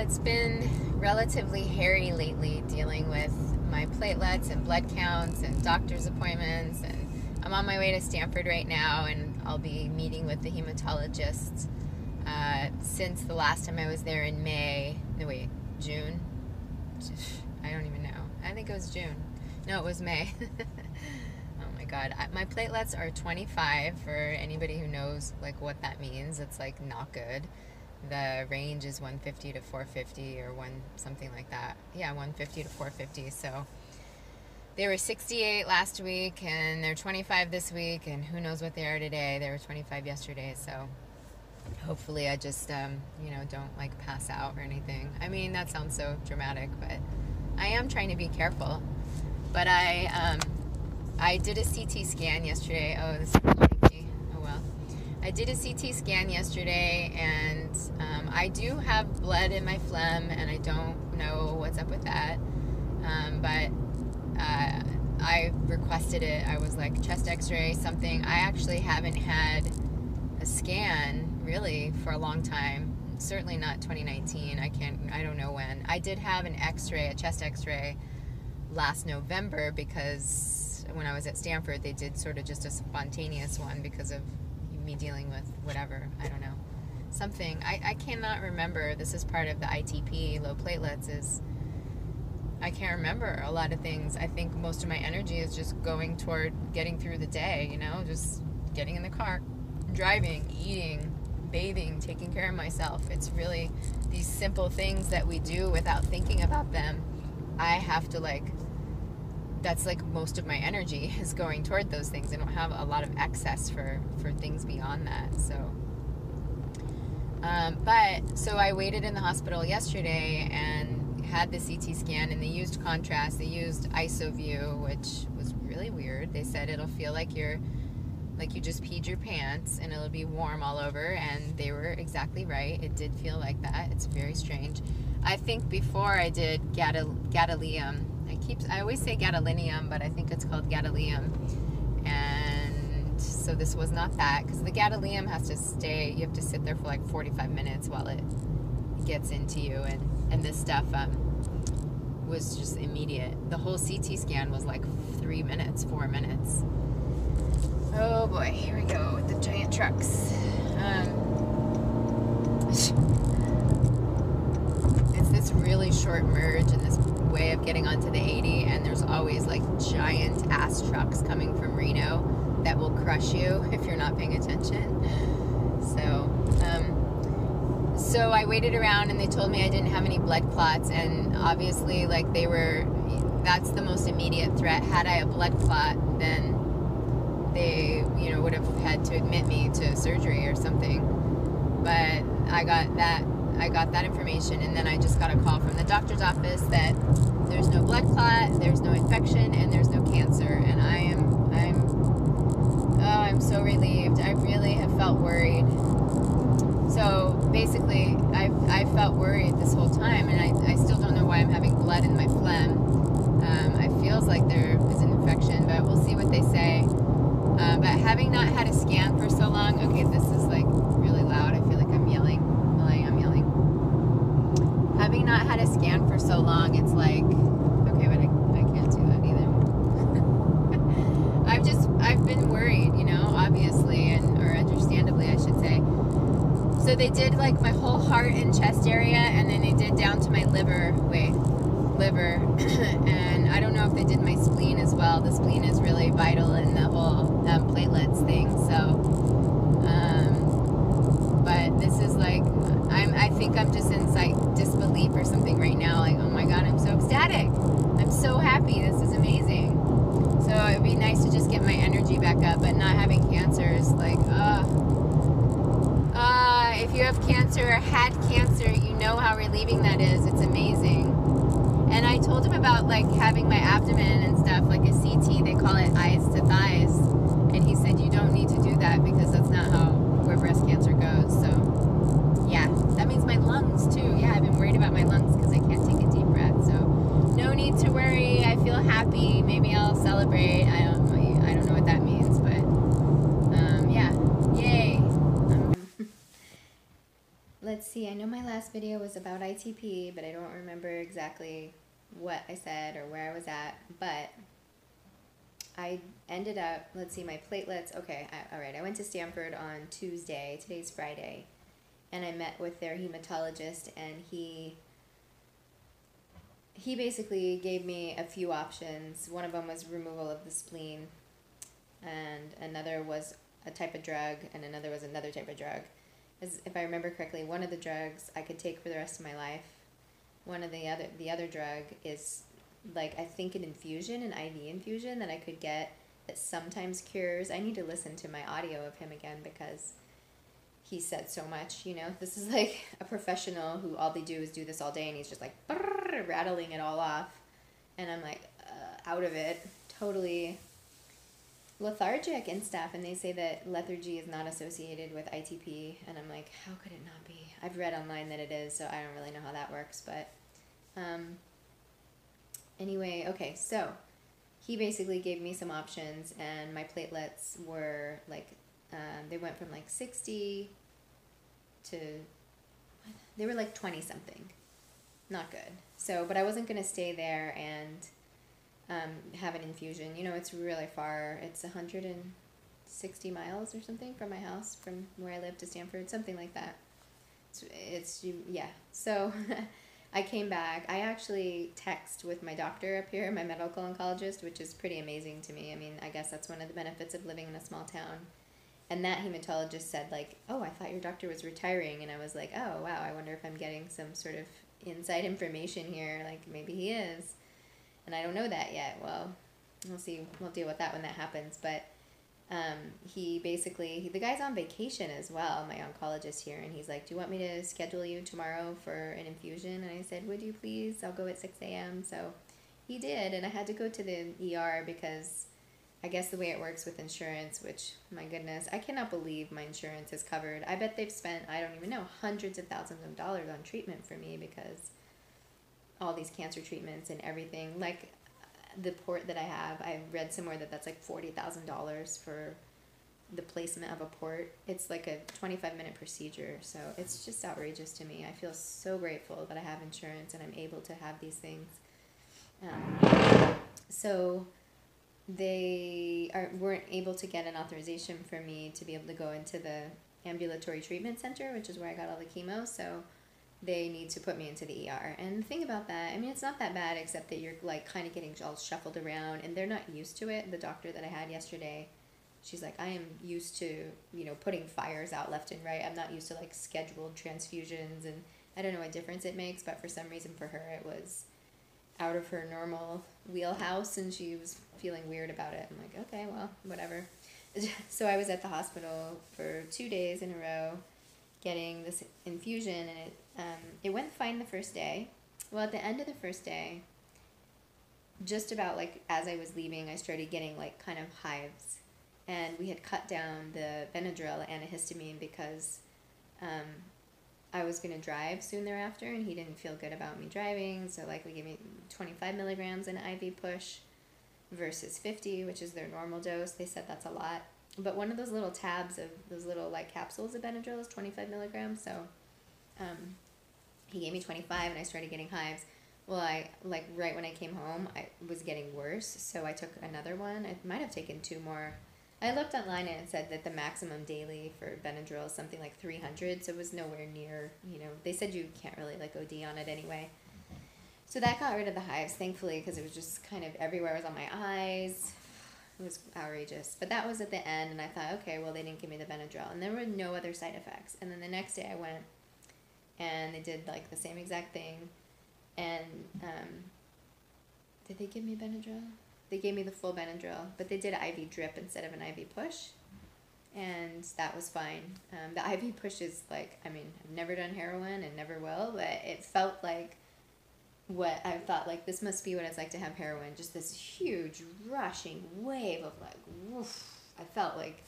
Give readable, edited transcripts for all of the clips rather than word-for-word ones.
it's been relatively hairy lately, dealing with my platelets and blood counts and doctor's appointments, and I'm on my way to Stanford right now, and I'll be meeting with the hematologist since the last time I was there in June? I don't even know. I think it was June. No, it was May. Oh my God. My platelets are 25, for anybody who knows like what that means. It's like not good. The range is 150 to 450 or something like that. Yeah, 150 to 450. So they were 68 last week and they're 25 this week, and who knows what they are today. They were 25 yesterday. So hopefully I just, don't like pass out or anything. I mean, that sounds so dramatic, but I am trying to be careful. But I did a CT scan yesterday. Oh, this is shaky. Oh well. I did a CT scan yesterday, and I do have blood in my phlegm, and I don't know what's up with that. But I requested it. I was like, chest x-ray, something. I actually haven't had a scan really for a long time. Certainly not 2019. I don't know when. I did have an x-ray, a chest x-ray last November, because when I was at Stanford, they did sort of just a spontaneous one because of me dealing with whatever, I don't know, something. I cannot remember. This is part of the ITP, low platelets, I can't remember a lot of things. I think most of my energy is just going toward getting through the day, just getting in the car, driving, eating, bathing, taking care of myself. It's really these simple things that we do without thinking about them. I have to that's like most of my energy is going toward those things. I don't have a lot of excess for things beyond that. So I waited in the hospital yesterday and had the CT scan, and they used contrast. They used ISOView, which was really weird. They said it'll feel like you just peed your pants and it'll be warm all over, and they were exactly right. It did feel like that. It's very strange. I think before I did gadolinium. I always say gadolinium, but I think it's called gadolinium. And so this was not that, because the gadolinium has to stay, you have to sit there for like 45 minutes while it gets into you, and this stuff was just immediate. The whole CT scan was like 3 minutes, 4 minutes. Oh boy, here we go with the giant trucks. It's this really short merge and this way of getting onto the 80, and there's always like giant ass trucks coming from Reno that will crush you if you're not paying attention. So I waited around, and they told me I didn't have any blood clots, and obviously that's the most immediate threat. Had I a blood clot, then they would have had to admit me to surgery or something. But I got that information, and then I just got a call from the doctor's office that there's no blood clot, there's no infection, and there's no cancer. And I'm so relieved. I really have felt worried. So basically, I felt worried this whole time, and I still don't know why I'm having blood in my phlegm. It feels like there is an infection, but we'll see what they say. But having not had a scan for so long, okay, this is like really loud. I feel like I'm yelling. I'm yelling. Having not had a scan for so long, it's like, okay, but I can't do that either. I've been worried, obviously, or understandably, I should say. So they did like my whole heart and chest area, and then they did down to my liver, and I don't know if they did my spleen as well. The spleen is really vital in the whole platelets thing. So, but this is like, I think I'm just in disbelief or something right now. Like, oh my God, I'm so ecstatic. I'm so happy. This is amazing. So it'd be nice to just get my energy back up, but not having cancer is like, if you have cancer or had cancer, you know how relieving that is. It's amazing. And I told him about like having my abdomen and stuff, like a CT, they call it eyes to thighs. And he said, you don't need to do that because that's not where breast cancer goes. So yeah, that means my lungs too. Yeah, I've been worried about my lungs because I can't take a deep breath. So no need to worry. I feel happy. Maybe I'll celebrate. I don't know what that means, but yeah, yay. let's see, I know my last video was about ITP, but I don't remember exactly what I said or where I was at, but I ended up, let's see, my platelets, okay, all right, I went to Stanford on Tuesday, today's Friday, and I met with their hematologist, and he basically gave me a few options. One of them was removal of the spleen, and another was a type of drug, and another was another type of drug. As if I remember correctly, one of the drugs I could take for the rest of my life. One of the other drug is like, I think an infusion, an IV infusion that I could get that sometimes cures. I need to listen to my audio of him again because he said so much, you know. This is like a professional who all they do is do this all day, and he's just like rattling it all off, and I'm like out of it, totally lethargic and stuff. And they say that lethargy is not associated with ITP, and I'm like, how could it not be? I've read online that it is, so I don't really know how that works, but anyway, okay, so he basically gave me some options, and my platelets were like, they went from like 60 to, they were like 20 something. Not good. So, but I wasn't going to stay there and have an infusion. You know, it's really far. It's 160 miles or something from my house, from where I live to Stanford, something like that. Yeah. So I came back. I actually text with my doctor up here, my medical oncologist, which is pretty amazing to me. I mean, I guess that's one of the benefits of living in a small town. And that hematologist said, like, oh, I thought your doctor was retiring. And I was like, oh, wow, I wonder if I'm getting some sort of inside information here. Like, maybe he is. And I don't know that yet. Well, we'll see. We'll deal with that when that happens. But he basically, the guy's on vacation as well, my oncologist here. And he's like, do you want me to schedule you tomorrow for an infusion? And I said, would you please? I'll go at 6 a.m. So he did. And I had to go to the ER because I guess the way it works with insurance, which, my goodness, I cannot believe my insurance is covered. I bet they've spent, I don't even know, hundreds of thousands of dollars on treatment for me because all these cancer treatments and everything. Like, the port that I have, I read somewhere that that's like $40,000 for the placement of a port. It's like a 25-minute procedure, so it's just outrageous to me. I feel so grateful that I have insurance and I'm able to have these things. So they weren't able to get an authorization for me to be able to go into the ambulatory treatment center, which is where I got all the chemo, so they need to put me into the ER. And the thing about that, I mean, it's not that bad, except that you're like kind of getting all shuffled around, and they're not used to it. The doctor that I had yesterday, she's like, I am used to, you know, putting fires out left and right. I'm not used to like scheduled transfusions, and I don't know what difference it makes, but for some reason for her it was out of her normal wheelhouse, and she was feeling weird about it. I'm like, okay, well, whatever. So I was at the hospital for 2 days in a row getting this infusion, and it went fine the first day. Well, at the end of the first day, just about like as I was leaving, I started getting like kind of hives, and we had cut down the Benadryl antihistamine because I was going to drive soon thereafter, and he didn't feel good about me driving, so like we gave me 25 milligrams in IV push versus 50, which is their normal dose. They said that's a lot. But one of those little tabs of those little like capsules of Benadryl is 25 milligrams, so he gave me 25, and I started getting hives. Well, I like right when I came home, I was getting worse, so I took another one. I might have taken 2 more. I looked online and it said that the maximum daily for Benadryl is something like 300, so it was nowhere near, you know, they said you can't really like OD on it anyway. So that got rid of the hives, thankfully, because it was just kind of everywhere. It was on my eyes. It was outrageous. But that was at the end, and I thought, okay, well, they didn't give me the Benadryl, and there were no other side effects. And then the next day I went, and they did like the same exact thing. And did they give me Benadryl? They gave me the full Benadryl, but they did an IV drip instead of an IV push, and that was fine. The IV push is like, I mean, I've never done heroin and never will, but it felt like what I thought, like, this must be what it's like to have heroin, just this huge rushing wave of like, woof. I felt like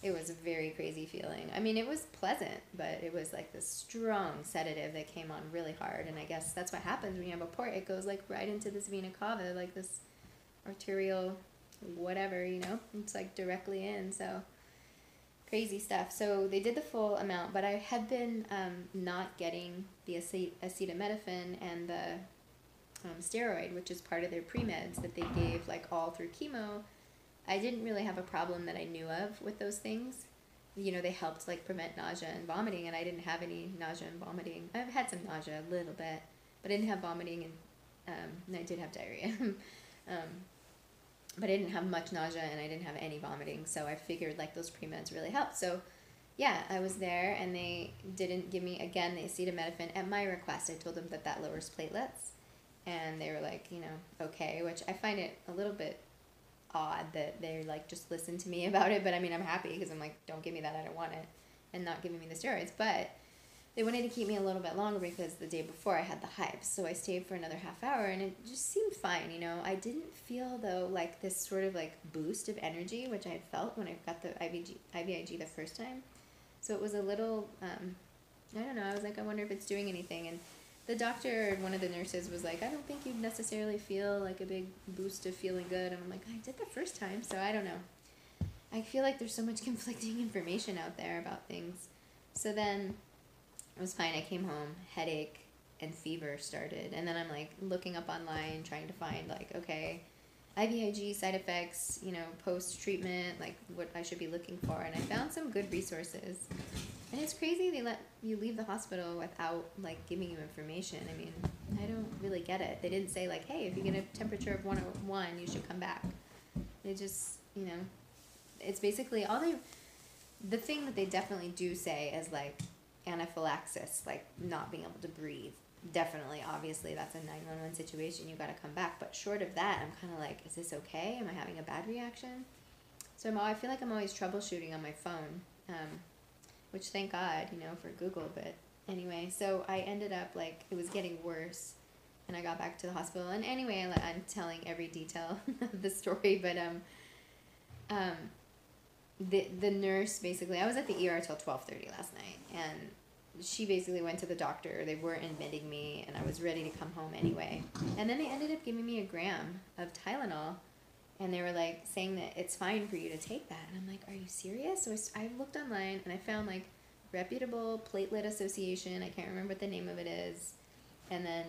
it was a very crazy feeling. I mean, it was pleasant, but it was like this strong sedative that came on really hard, and I guess that's what happens when you have a port. It goes like right into this vena cava, like this arterial whatever, you know, it's like directly in. So crazy stuff. So they did the full amount, but I had been not getting the acetaminophen and the steroid, which is part of their pre-meds that they gave like all through chemo. I didn't really have a problem that I knew of with those things. You know, they helped like prevent nausea and vomiting, and I didn't have any nausea and vomiting. I've had some nausea a little bit, but I didn't have vomiting, and I did have diarrhea. But I didn't have much nausea and I didn't have any vomiting, so I figured like those pre-meds really helped. So yeah, I was there and they didn't give me, again, the acetaminophen. At my request, I told them that that lowers platelets, and they were like, you know, okay, which I find it a little bit odd that they like just listened to me about it, but I mean, I'm happy because I'm like, don't give me that, I don't want it, and not giving me the steroids. But they wanted to keep me a little bit longer because the day before I had the hives, so I stayed for another half hour and it just seemed fine, you know. I didn't feel though like this sort of like boost of energy which I had felt when I got the IVIG the first time. So it was a little I don't know, I was like, I wonder if it's doing anything. And the doctor, one of the nurses, was like, I don't think you'd necessarily feel like a big boost of feeling good. And I'm like, I did the first time, so I don't know. I feel like there's so much conflicting information out there about things. So then it was fine. I came home, headache and fever started. And then I'm like looking up online, trying to find like, okay, IVIG side effects, you know, post-treatment, like what I should be looking for. And I found some good resources. And it's crazy they let you leave the hospital without like giving you information. I mean, I don't really get it. They didn't say like, hey, if you get a temperature of 101, you should come back. They just, you know, it's basically the thing that they definitely do say is like anaphylaxis, like not being able to breathe. Definitely, obviously, that's a 911 situation. You got to come back. But short of that, I'm kind of like, is this okay? Am I having a bad reaction? So I feel like I'm always troubleshooting on my phone, which thank God, you know, for Google. But anyway, so I ended up like, it was getting worse. And I got back to the hospital. And anyway, I'm telling every detail of the story. But the nurse basically, I was at the ER till 12:30 last night. And she basically went to the doctor. They weren't admitting me, and I was ready to come home anyway. And then they ended up giving me a gram of Tylenol, and they were like saying that it's fine for you to take that. And I'm like, are you serious? So I looked online, and I found like reputable platelet association. I can't remember what the name of it is. And then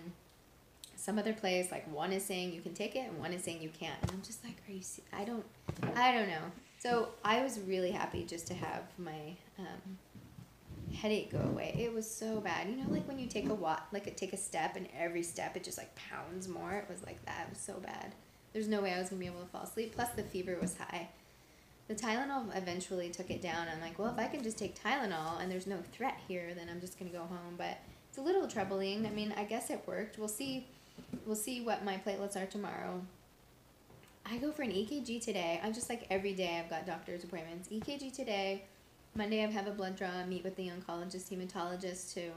some other place, like one is saying you can take it, and one is saying you can't. And I'm just like, are you? I don't know. So I was really happy just to have my headache go away. It was so bad, you know, like when you take a step and every step it just like pounds more. It was like that. It was so bad. There's no way I was gonna be able to fall asleep. Plus the fever was high. The Tylenol eventually took it down. I'm like, well, if I can just take Tylenol and there's no threat here, then I'm just gonna go home. But it's a little troubling. I mean, I guess it worked. We'll see what my platelets are tomorrow. I go for an EKG today. I'm just like every day I've got doctor's appointments. EKG today. Monday I have a blood draw, meet with the oncologist, hematologist to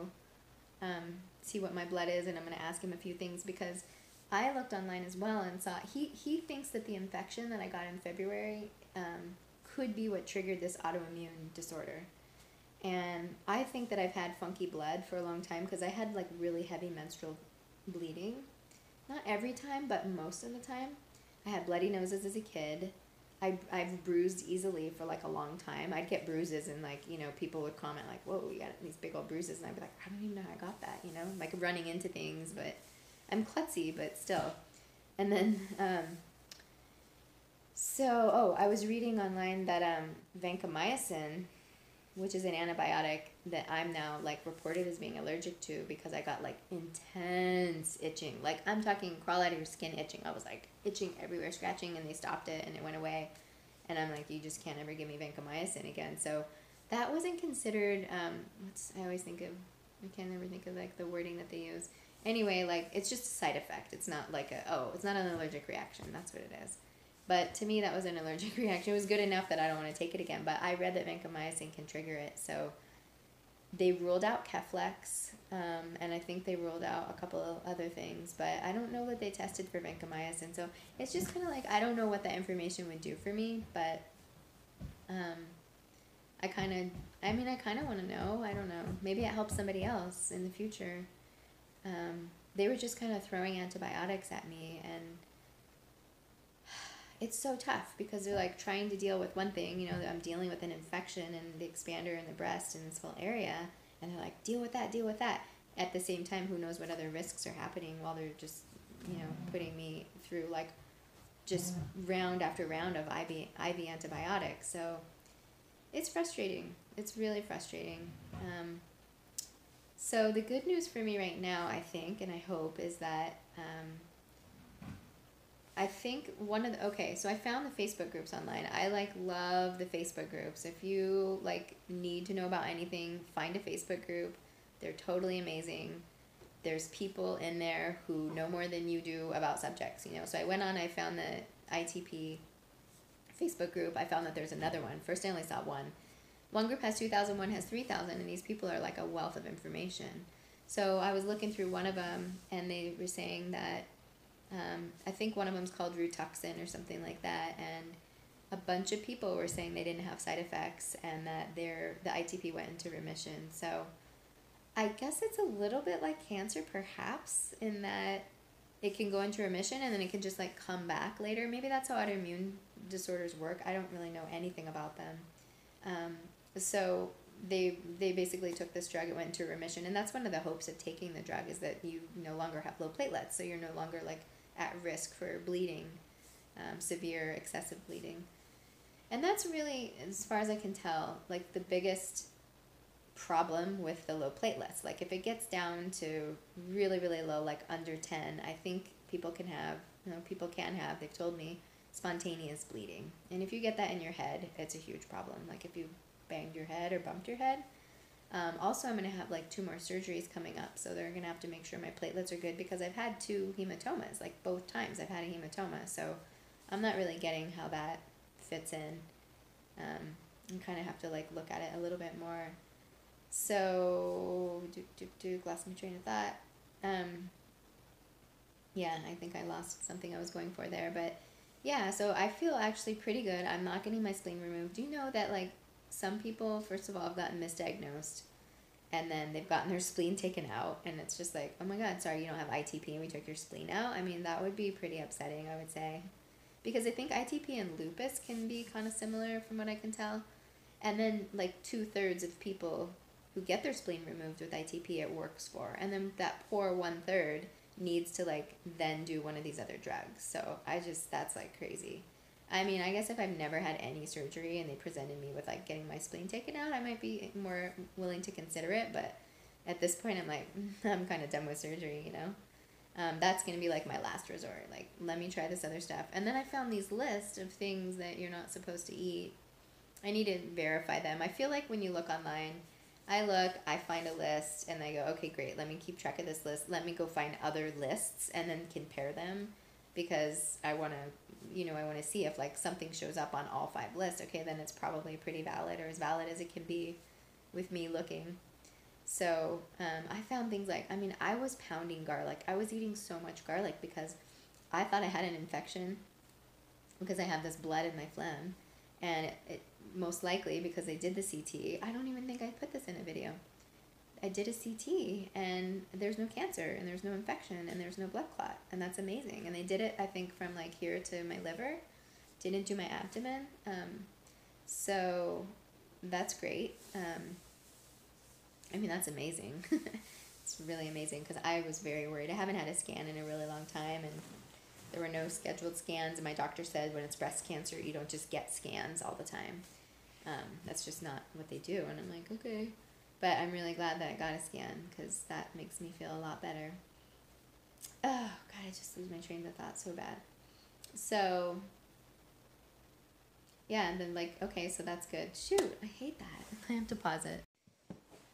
see what my blood is, and I'm going to ask him a few things because I looked online as well and saw he thinks that the infection that I got in February could be what triggered this autoimmune disorder. And I think that I've had funky blood for a long time because I had like really heavy menstrual bleeding. Not every time, but most of the time. I had bloody noses as a kid. I've bruised easily for like a long time. I'd get bruises and like, you know, people would comment like, whoa, you got these big old bruises. And I'd be like, I don't even know how I got that, you know, like running into things, but I'm klutzy, but still. And then, I was reading online that vancomycin, which is an antibiotic that I'm now like reported as being allergic to because I got like intense itching. Like I'm talking crawl out of your skin itching. I was like itching everywhere, scratching, and they stopped it and it went away. And I'm like, you just can't ever give me vancomycin again. So that wasn't considered, I can't ever think of like the wording that they use. Anyway, like it's just a side effect. It's not like it's not an allergic reaction. That's what it is. But to me, that was an allergic reaction. It was good enough that I don't want to take it again. But I read that vancomycin can trigger it. So they ruled out Keflex, and I think they ruled out a couple of other things. But I don't know that they tested for vancomycin. So it's just kind of like, I don't know what that information would do for me. But I kind of want to know. I don't know. Maybe it helps somebody else in the future. They were just kind of throwing antibiotics at me, and it's so tough because they're like trying to deal with one thing, you know, I'm dealing with an infection in the expander in the breast in this whole area, and they're like, deal with that, deal with that. At the same time, who knows what other risks are happening while they're just, you know, putting me through like just round after round of IV antibiotics. So it's frustrating. It's really frustrating. So the good news for me right now, I think, and I hope, is that I think so I found the Facebook groups online. I like love the Facebook groups. If you like need to know about anything, find a Facebook group. They're totally amazing. There's people in there who know more than you do about subjects, you know. So I went on, I found the ITP Facebook group. I found that there's another one. First I only saw one. One group has 2,000, one has 3,000, and these people are like a wealth of information. So I was looking through one of them, and they were saying that I think one of them's called Rituxan or something like that, and a bunch of people were saying they didn't have side effects and that the ITP went into remission. So I guess it's a little bit like cancer, perhaps, in that it can go into remission and then it can just like come back later. Maybe that's how autoimmune disorders work. I don't really know anything about them. So they basically took this drug, it went into remission, and that's one of the hopes of taking the drug, is that you no longer have low platelets, so you're no longer like at risk for bleeding, severe excessive bleeding. And that's really, as far as I can tell, like the biggest problem with the low platelets. Like if it gets down to really, really low, like under 10, I think people can have, they've told me, spontaneous bleeding. And if you get that in your head, it's a huge problem. Like if you banged your head or bumped your head. Also, I'm going to have like 2 more surgeries coming up, so they're going to have to make sure my platelets are good, because I've had 2 hematomas, like both times I've had a hematoma, so I'm not really getting how that fits in. And kind of have to like look at it a little bit more. So, lost my train of thought. Yeah, I think I lost something I was going for there, but yeah, so I feel actually pretty good. I'm not getting my spleen removed. Do you know that like some people, first of all, have gotten misdiagnosed, and then they've gotten their spleen taken out, and it's just like, oh my god, sorry, you don't have ITP and we took your spleen out? I mean, that would be pretty upsetting, I would say. Because I think ITP and lupus can be kind of similar from what I can tell. And then like 2/3 of people who get their spleen removed with ITP, it works for. And then that poor 1/3 needs to like then do one of these other drugs. So that's like crazy. I mean, I guess if I've never had any surgery and they presented me with like getting my spleen taken out, I might be more willing to consider it. But at this point, I'm like, I'm kind of done with surgery, you know? That's going to be like my last resort. Like, let me try this other stuff. And then I found these lists of things that you're not supposed to eat. I need to verify them. I feel like when you look online, I find a list, and I go, okay, great, let me keep track of this list. Let me go find other lists and then compare them, because I want to see if like something shows up on all 5 lists. Okay, then it's probably pretty valid, or as valid as it can be with me looking. So I found things like, I mean, I was pounding garlic. I was eating so much garlic because I thought I had an infection because I have this blood in my phlegm. And it most likely, because they did the CT, I don't even think I put this in a video. I did a CT, and there's no cancer, and there's no infection, and there's no blood clot. And that's amazing. And they did it, I think, from like here to my liver. Didn't do my abdomen. So that's great. I mean, that's amazing. It's really amazing, because I was very worried. I haven't had a scan in a really long time, and there were no scheduled scans, and my doctor said when it's breast cancer, you don't just get scans all the time. That's just not what they do, and I'm like, okay. But I'm really glad that I got a scan, because that makes me feel a lot better. Oh, God, I just lose my train of thought so bad. So, yeah, and then like, okay, so that's good. Shoot, I hate that. I have to pause it.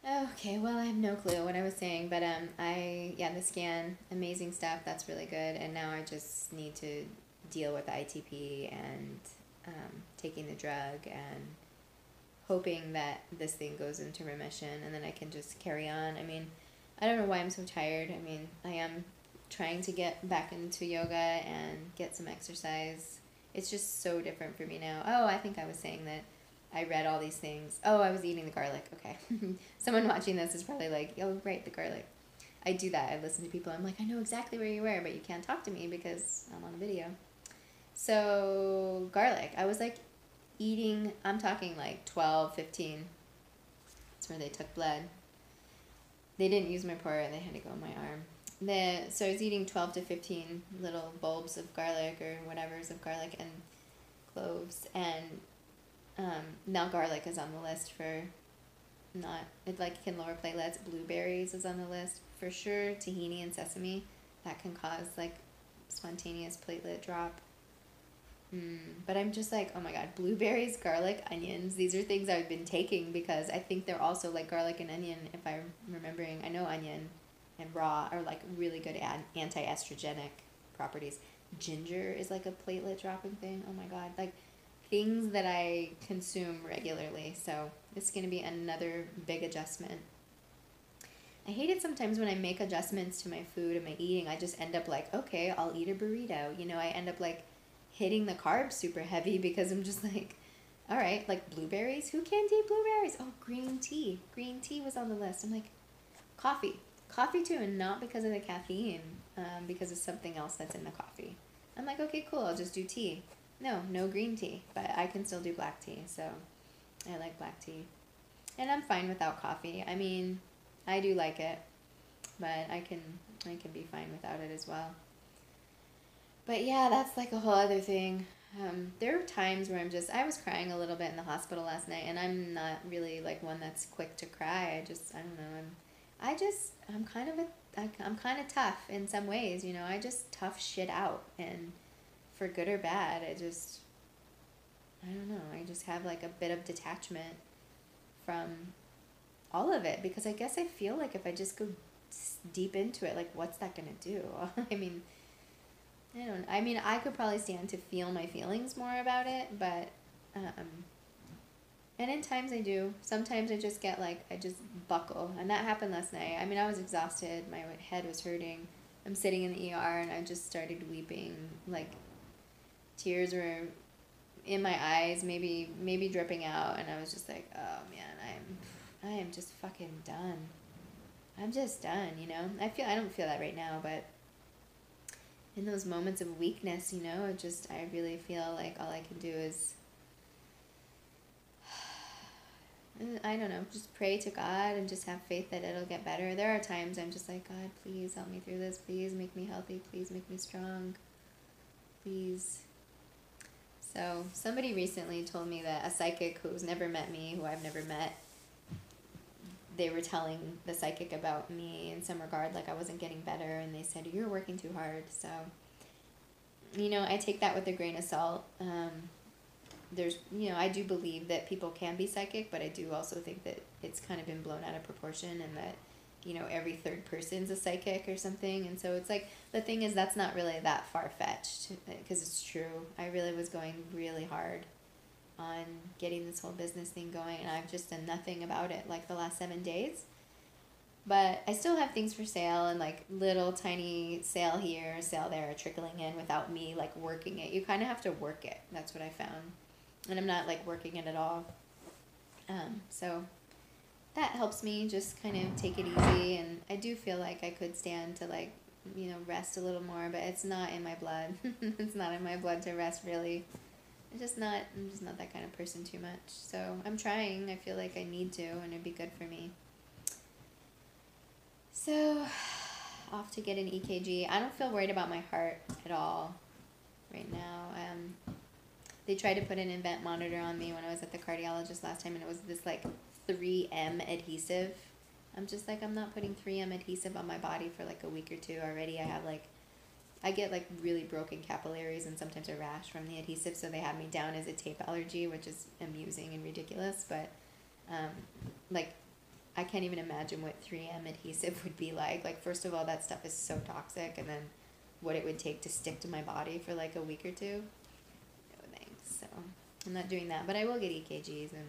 Okay, well, I have no clue what I was saying, but the scan, amazing stuff, that's really good, and now I just need to deal with the ITP and taking the drug and hoping that this thing goes into remission, and then I can just carry on. I mean, I don't know why I'm so tired. I mean, I am trying to get back into yoga and get some exercise. It's just so different for me now. Oh, I think I was saying that I read all these things. Oh, I was eating the garlic. Okay. Someone watching this is probably like, oh, right, the garlic. I do that. I listen to people. I'm like, I know exactly where you were, but you can't talk to me because I'm on video. So garlic. I was like eating, I'm talking like 12, 15. That's where they took blood. They didn't use my port, they had to go in my arm. So I was eating 12 to 15 little bulbs of garlic or whatever's of garlic and cloves. And now garlic is on the list for not, it like can lower platelets. Blueberries is on the list. For sure, tahini and sesame. That can cause like spontaneous platelet drop. But I'm just like, oh my god, blueberries, garlic, onions. These are things I've been taking because I think they're also like garlic and onion. If I'm remembering, I know onion and raw are like really good anti-estrogenic properties. Ginger is like a platelet dropping thing. Oh my god, like things that I consume regularly. So it's gonna be another big adjustment. I hate it sometimes when I make adjustments to my food and my eating. I just end up like, okay, I'll eat a burrito. You know, I end up like hitting the carbs super heavy because I'm just like, all right, like blueberries. Who can't eat blueberries? Oh, green tea. Green tea was on the list. I'm like, coffee. Coffee too, and not because of the caffeine, because of something else that's in the coffee. I'm like, okay, cool, I'll just do tea. No green tea, but I can still do black tea, so I like black tea. And I'm fine without coffee. I mean, I do like it, but I can be fine without it as well. But yeah, that's like a whole other thing. There are times where I was crying a little bit in the hospital last night, and I'm not really like one that's quick to cry. I don't know, I'm kind of tough in some ways, you know. I just tough shit out, and for good or bad, I don't know. I just have like a bit of detachment from all of it because I guess I feel like if I just go deep into it, like what's that gonna do? I mean, I could probably stand to feel my feelings more about it, but and in times I do. Sometimes I just get like, I just buckle. And that happened last night. I mean, I was exhausted. My head was hurting. I'm sitting in the ER and I just started weeping. Like, tears were in my eyes, maybe dripping out. And I was just like, oh man, I am just fucking done. I'm just done, you know? I don't feel that right now, but in those moments of weakness, you know, I really feel like all I can do is, I don't know, just pray to God and just have faith that it'll get better. There are times I'm just like, God, please help me through this. Please make me healthy. Please make me strong. Please. So somebody recently told me that a psychic who's never met me, who I've never met, they were telling the psychic about me in some regard, like I wasn't getting better, and they said, you're working too hard. So, you know, I take that with a grain of salt. I do believe that people can be psychic, but I do also think that it's kind of been blown out of proportion and that, you know, every third person's a psychic or something. And so it's like, the thing is, that's not really that far-fetched because it's true. I really was going really hard on getting this whole business thing going, and I've just done nothing about it like the last 7 days. But I still have things for sale and like little tiny sale here, sale there, trickling in without me like working it. You kind of have to work it. That's what I found. And I'm not like working it at all. So that helps me just kind of take it easy. And I do feel like I could stand to like, you know, rest a little more, but it's not in my blood. It's not in my blood to rest really. I'm just not that kind of person too much. So I'm trying. I feel like I need to, and it'd be good for me. So off to get an EKG. I don't feel worried about my heart at all right now. They tried to put an event monitor on me when I was at the cardiologist last time, and it was this like 3M adhesive. I'm just like, I'm not putting 3M adhesive on my body for like a week or two already. I get like really broken capillaries and sometimes a rash from the adhesive, so they have me down as a tape allergy, which is amusing and ridiculous, but like I can't even imagine what 3M adhesive would be like. Like, first of all, that stuff is so toxic, and then what it would take to stick to my body for like a week or two. No thanks. So I'm not doing that, but I will get EKGs, and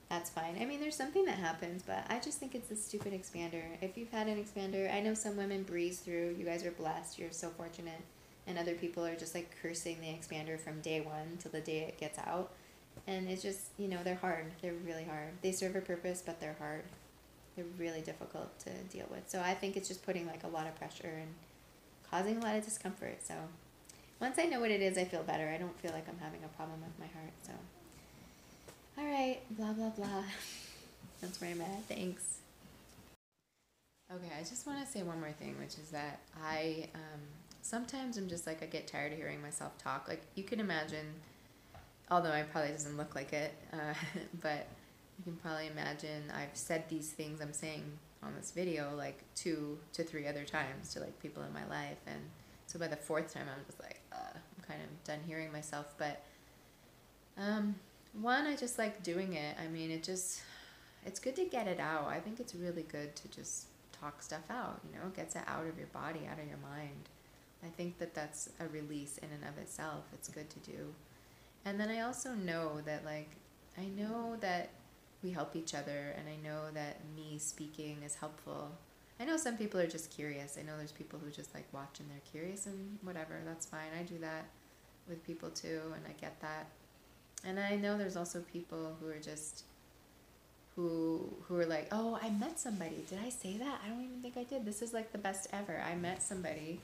that's fine. I mean, there's something that happens, but I just think it's a stupid expander. If you've had an expander, I know some women breeze through. You guys are blessed. You're so fortunate. And other people are just like cursing the expander from day one till the day it gets out. And it's just, you know, they're hard. They're really hard. They serve a purpose, but they're hard. They're really difficult to deal with. So I think it's just putting like a lot of pressure and causing a lot of discomfort. So once I know what it is, I feel better. I don't feel like I'm having a problem with my heart. So, all right, blah, blah, blah. That's where I'm at. Thanks. Okay, I just want to say one more thing, which is that I sometimes I'm just like, I get tired of hearing myself talk. Like, you can imagine, although it probably doesn't look like it, but you can probably imagine I've said these things I'm saying on this video like 2 to 3 other times to like people in my life, and so by the 4th time I'm just like, I'm kind of done hearing myself. But one, I just like doing it. I mean, it's good to get it out. I think it's really good to just talk stuff out, you know, it gets it out of your body, out of your mind. I think that that's a release in and of itself. It's good to do. And then I also know that, like, I know that we help each other, and I know that me speaking is helpful. I know some people are just curious. I know there's people who just like watch and they're curious, and whatever, that's fine. I do that with people too, and I get that. And I know there's also people who are just who are like, oh, I met somebody. Did I say that? I don't even think I did. This is like the best ever. I met somebody,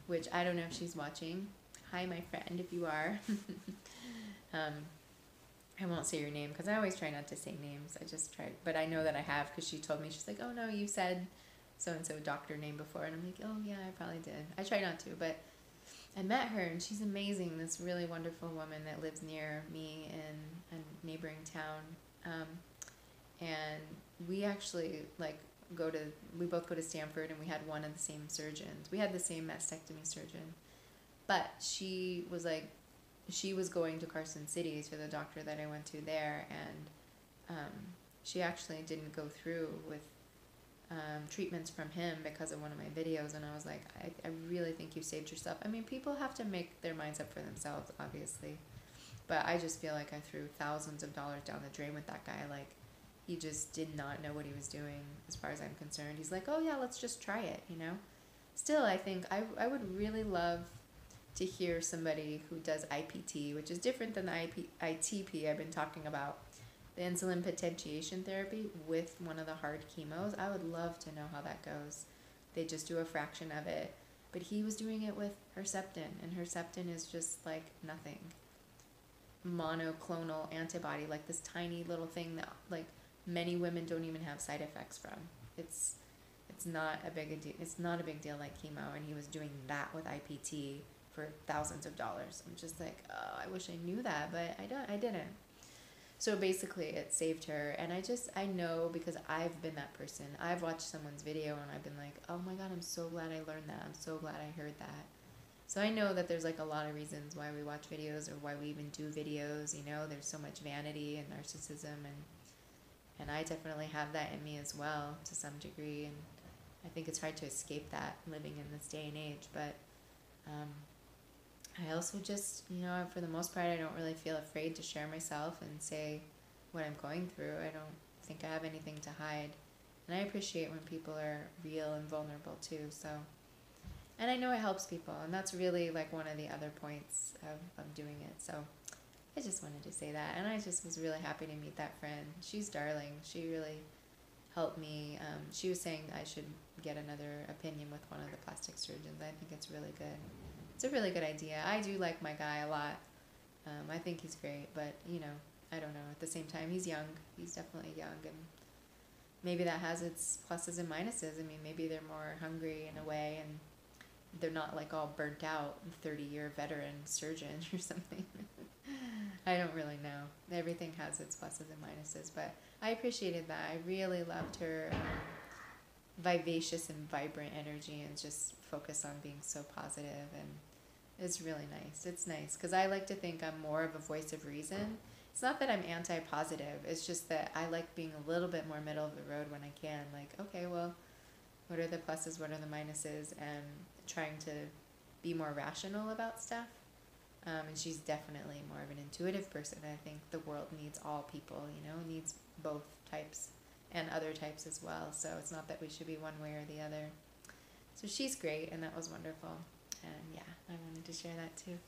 which I don't know if she's watching. Hi, my friend, if you are. I won't say your name because I always try not to say names. I just try, but I know that I have because she told me, she's like, oh no, you said so-and-so doctor name before. And I'm like, oh yeah, I probably did. I try not to, but I met her and she's amazing. This really wonderful woman that lives near me in a neighboring town. And we actually like we both go to Stanford, and we had one of the same surgeons. We had the same mastectomy surgeon, but she was going to Carson City to the doctor that I went to there, and she actually didn't go through with treatments from him because of one of my videos. And I was like, I really think you saved yourself. I mean, people have to make their minds up for themselves, obviously, but I just feel like I threw thousands of dollars down the drain with that guy. Like, he just did not know what he was doing as far as I'm concerned. He's like, oh yeah, let's just try it, you know? Still, I think I would really love to hear somebody who does IPT, which is different than the ITP I've been talking about, the insulin potentiation therapy with one of the hard chemos. I would love to know how that goes. They just do a fraction of it. But he was doing it with Herceptin, and Herceptin is just like nothing. Monoclonal antibody, like this tiny little thing that like many women don't even have side effects from. It's not a big deal. It's not a big deal like chemo, and he was doing that with IPT for thousands of dollars. I'm just like, oh, I wish I knew that, but I didn't. So basically, it saved her, and I know because I've been that person. I've watched someone's video, and I've been like, oh my god, I'm so glad I learned that. I'm so glad I heard that. So I know that there's like a lot of reasons why we watch videos, or why we even do videos. You know, there's so much vanity and narcissism, and I definitely have that in me as well to some degree, and I think it's hard to escape that living in this day and age. But I also just, you know, for the most part, I don't really feel afraid to share myself and say what I'm going through. I don't think I have anything to hide, and I appreciate when people are real and vulnerable too. So, and I know it helps people, and that's really like one of the other points of doing it. So I just wanted to say that, and I just was really happy to meet that friend. She's darling. She really helped me. She was saying I should get another opinion with one of the plastic surgeons. I think it's really good. It's a really good idea. I do like my guy a lot. I think he's great, but, you know, I don't know. At the same time, he's young. He's definitely young, and maybe that has its pluses and minuses. I mean, maybe they're more hungry in a way, and they're not like all burnt out 30-year veteran surgeon or something. I don't really know. Everything has its pluses and minuses, but I appreciated that. I really loved her vivacious and vibrant energy, and just focus on being so positive, and it's really nice. It's nice because I like to think I'm more of a voice of reason. It's not that I'm anti-positive. It's just that I like being a little bit more middle of the road when I can. Like, okay, well, what are the pluses? What are the minuses? And trying to be more rational about stuff. And she's definitely more of an intuitive person. I think the world needs all people, you know, needs both types and other types as well. So it's not that we should be one way or the other. So she's great, and that was wonderful. And yeah, I wanted to share that too.